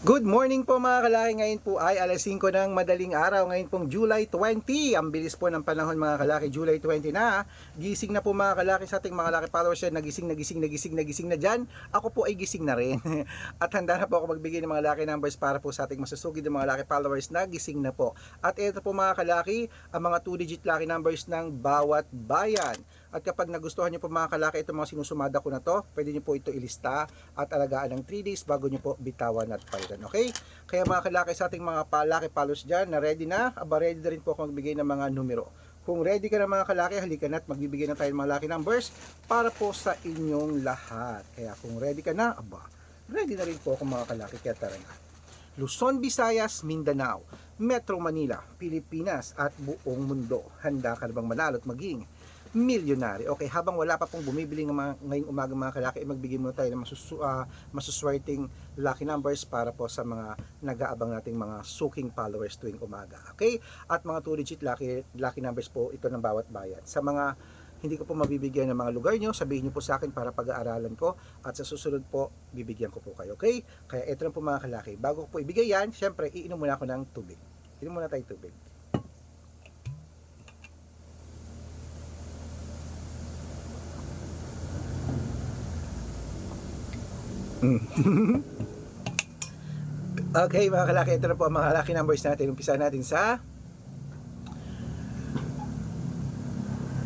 Good morning po mga kalaki. Ngayon po ay alas 5 ng madaling araw. Ngayon pong July 20. Ang bilis po ng panahon mga kalaki. July 20 na. Gising na po mga kalaki sa ating mga kalaki followers yan. Nagising na dyan. Ako po ay gising na rin. At handa na po ako magbigay ng mga lucky numbers para po sa ating masusugid ng mga lucky followers na gising na po. At ito po mga kalaki, ang mga 2-digit lucky numbers ng bawat bayan. At kapag nagustuhan niyo po mga kalaki, itong mga sinusumada ko na to, pwede niyo po ito ilista at alagaan ng 3 days bago niyo po bitawan at palitan. Okay? Kaya mga kalaki sa ating mga lucky followers dyan na ready na, ready na rin po ako magbigay ng mga numero. Kung ready ka na mga kalaki, halika na at magbibigay na tayo ng mga lucky numbers para po sa inyong lahat. Kaya kung ready ka na, ready na rin po ako mga kalaki. Kaya tara na. Luzon, Visayas, Mindanao, Metro Manila, Pilipinas at buong mundo. Handa ka na bang manalo at maging milyonary? Okay, habang wala pa pong bumibili ngayong umaga mga kalaki, magbigay muna tayo ng masuswerteng lucky numbers para po sa mga nag-aabang nating mga suking followers tuwing umaga. Okay? At mga 2-digit lucky numbers po ito ng bawat bayan. Sa mga hindi ko po mabibigyan ng mga lugar nyo, sabihin nyo po sa akin para pag-aaralan ko at sa susunod po, bibigyan ko po kayo. Okay? Kaya ito lang po mga kalaki. Bago ko po ibigay yan, syempre, iinom muna ako ng tubig. Inom muna tayo tubig. Okay mga kalaki, ito na po ang mga lucky numbers natin. Umpisa natin sa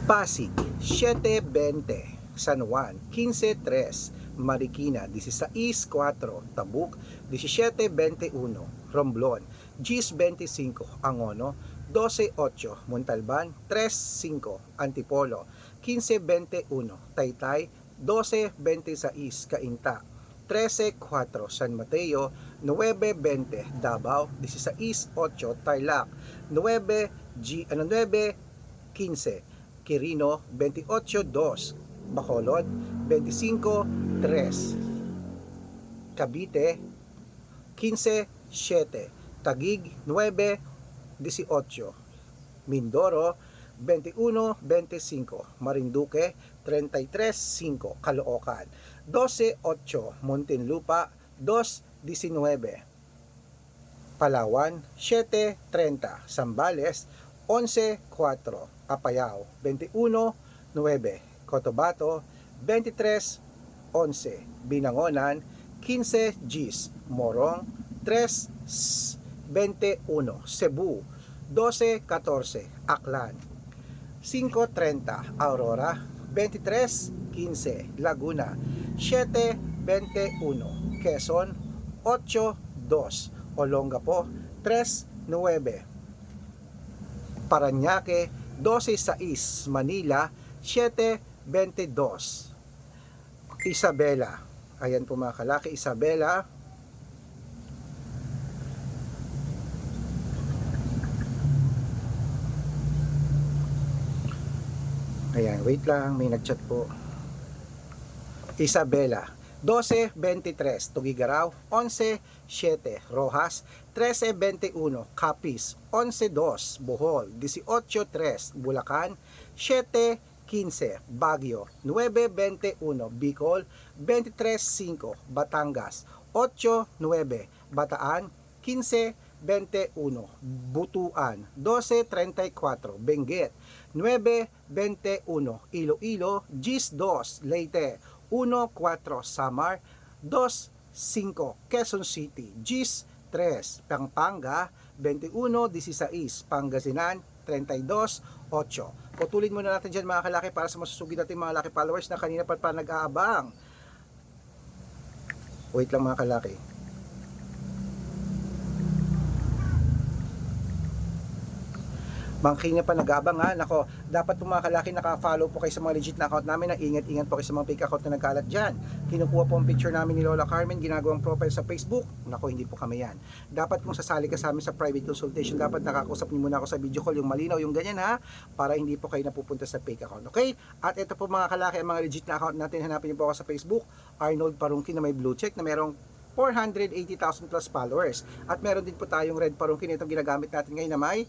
Pasig, 7:20, San Juan, 15:3, Marikina, 16:4, Tabuk, 17:21, Romblon, 10:25, Angono, 12:8, Montalban, 3:5, Antipolo, 15:21, Taytay, 12:26, Cainta, 13:4, San Mateo, 9:20, Davao, 16:8, Tarlac, 9:15, Quirino, 28:2, Bacolod, 25:3, Cavite, 15:7, Taguig, 9:18, Mindoro, 21:25, Marinduque, 33:5, Caloocan, 12:8, Muntinlupa, 2:19, Palawan, 7:30, Zambales, 11:4, Apayao, 21:9, Cotabato, 23:11, Binangonan, 15 Gs, Morong, 3:21, Cebu, 12:14, Aklan, 5:30, Aurora, 23:15, Laguna, 7:21, Quezon, 8:2, Olongapo, 3:9, Parañaque, 12:6, Manila, 7:22, Isabela. Ayan po mga kalaki, Isabela, ayan, wait lang, may nagchat po. Isabela, 12:23, Tugigaraw, 11:7, Rojas, 13:21, Capiz, 11:2, Bohol, 18:3, Bulacan, 7:15, Baguio, 9:21, Bicol, 23:5, Batangas, 8:9, Bataan, 15:21, Butuan, 12:34, Benguet, 9:21, Iloilo, 10:2, Leyte, 1:4, Samar, 2:5, Quezon City, 10:3, Pampanga, 21:16, Pangasinan, 32:8. Putulin muna natin dyan mga kalaki para sa masusugid natin mga laki followers na kanina pa nag-aabang. Wait lang mga kalaki. Mangking na pa nag-aabang ha. Nako, dapat po mga kalaki naka-follow po kayo sa mga legit na account namin na ingat-ingat po kayo sa mga fake account na nagkalat dyan. Kinukuha po ang picture namin ni Lola Carmen, ginagawang profile sa Facebook. Nako, hindi po kami yan. Dapat kung sasali ka sa amin sa private consultation, dapat nakakausap niyo muna ako sa video call, yung malinaw, yung ganyan ha, para hindi po kayo napupunta sa fake account. Okay? At ito po mga kalaki, ang mga legit na account natin, hanapin niyo po ako sa Facebook, Arnold Parungkin na may blue check na merong 480,000 plus followers. At meron din po tayong Red Parungkin, itong ginagamit natin ngayon na may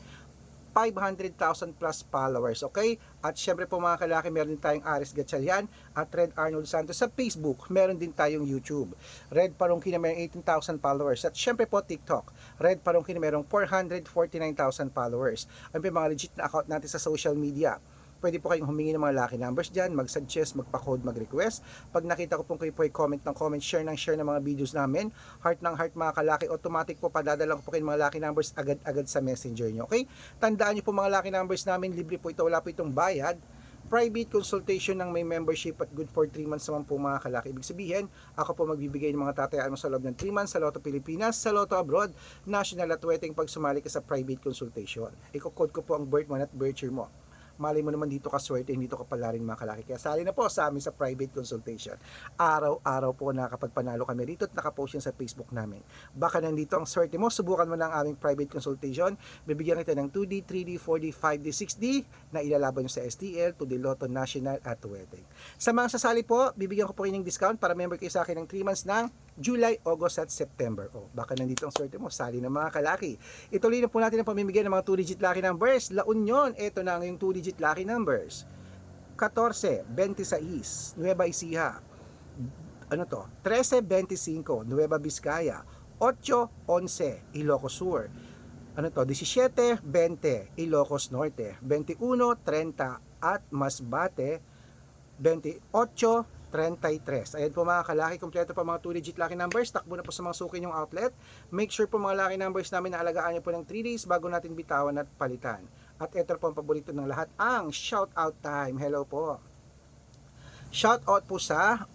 500,000 plus followers, okay? At syempre po mga kalaki, meron din tayong Aris Gatchalian at Red Arnold Santos sa Facebook. Meron din tayong YouTube. Red Parungki na mayroong 18,000 followers. At syempre po TikTok. Red Parungki na mayroong 449,000 followers. Ano po yung mga legit na account natin sa social media? Pwede po kayong humingi ng mga lucky numbers dyan, mag-suggest, magpa-code, mag-request. Pag nakita ko pong kayo po ay comment ng comment, share ng mga videos namin, heart ng heart mga kalaki, automatic po padadala ko po kayo mga lucky numbers agad-agad sa messenger nyo, okay? Tandaan nyo po mga lucky numbers namin, libre po ito, wala po itong bayad. Private consultation ng may membership at good for 3 months naman po mga kalaki. Ibig sabihin, ako po magbibigay ng mga tatayaan mo sa loob ng 3 months sa Lotto Pilipinas, sa Lotto Abroad, national at wedding pag sumali ka sa private consultation. Iko-code ko po ang birth month at birth year mo. Malay mo naman dito ka swerte, dito ka pala rin mga kalaki. Kaya sali na po sa amin sa private consultation. Araw-araw po nakakapagpanalo kami rito at nakapost yan sa Facebook namin. Baka nandito ang swerte mo, subukan mo na ang aming private consultation. Bibigyan kita ng 2D, 3D, 4D, 5D, 6D na ilalaban nyo sa STL, to the Lotto National at Wedding. Sa mga sasali po, bibigyan ko po kayo ng discount para member kayo sa akin ng 3 months ng July, August at September. Baka nandito ang swerte mo, sali na mga kalaki. Ituloy na po natin ang pamimigay ng mga 2-digit lucky numbers. La Union, ito na ang 2-digit lucky numbers. 14, 26, Nueva Ecija. 13-25, Nueva Vizcaya. 8-11, Ilocos Sur. 17-20, Ilocos Norte. 21-30 at Masbate. 28-33. Ayan po mga kalaki, kompleto po mga 2-digit lucky numbers. Takbo na po sa mga suki nyong outlet. Make sure po mga lucky numbers namin na alagaan nyo po ng 3 days bago natin bitawan at palitan. At ito po ang paborito ng lahat, ang shout out time. Hello po. Shout out po sa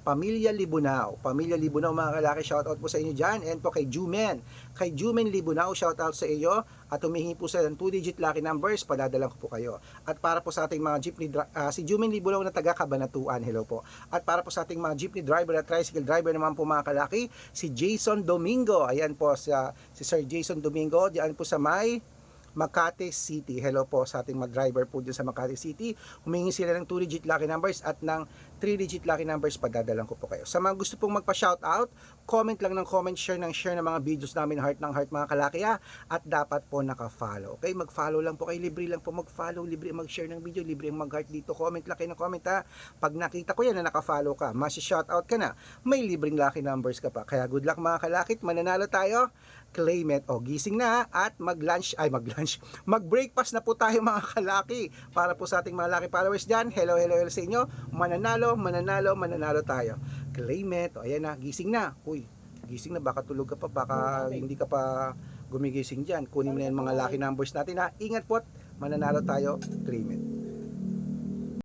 Pamilya Libunao. Pamilya Libunao mga kalaki, shout out po sa inyo dyan. And po kay Jumen. Kay Jumen Libunao, shout out sa iyo. At humihingi po sa 2-digit lucky numbers, padadalang ko po kayo. At para po sa ating mga jeepney, si Jumen Libunao na taga Cabanatuan, hello po. At para po sa ating mga jeepney driver at tricycle driver naman po mga kalaki, si Jason Domingo. Ayan po si Sir Jason Domingo, diyan po sa may Makati City. Hello po sa ating mga driver po dyan sa Makati City. Humingi sila ng 2-digit lucky numbers at ng 3-digit lucky numbers, padadalang ko po kayo. Sa mga gusto pong magpa-shoutout, comment lang ng comment, share ng mga videos namin, heart ng heart mga kalaki at dapat po naka-follow. Okay, mag-follow lang po kayo, libre lang po mag-follow, libre mag-share ng video, libre mag-heart dito, comment lang kayo ng comment Pag nakita ko yan na naka-follow ka, masi-shoutout ka na, may libreng lucky numbers ka pa. Kaya good luck mga kalakit, mananalo tayo. Claim it. Gising na at mag-breakfast na po tayo mga kalaki para po sa ating mga lucky followers dyan. Hello sa inyo. Mananalo tayo. Claim it. Ayan na, gising na. Uy, gising na, baka tulog ka pa, baka hindi ka pa gumigising dyan. Kunin mo na yung mga lucky numbers natin Ingat po, mananalo tayo. Claim it.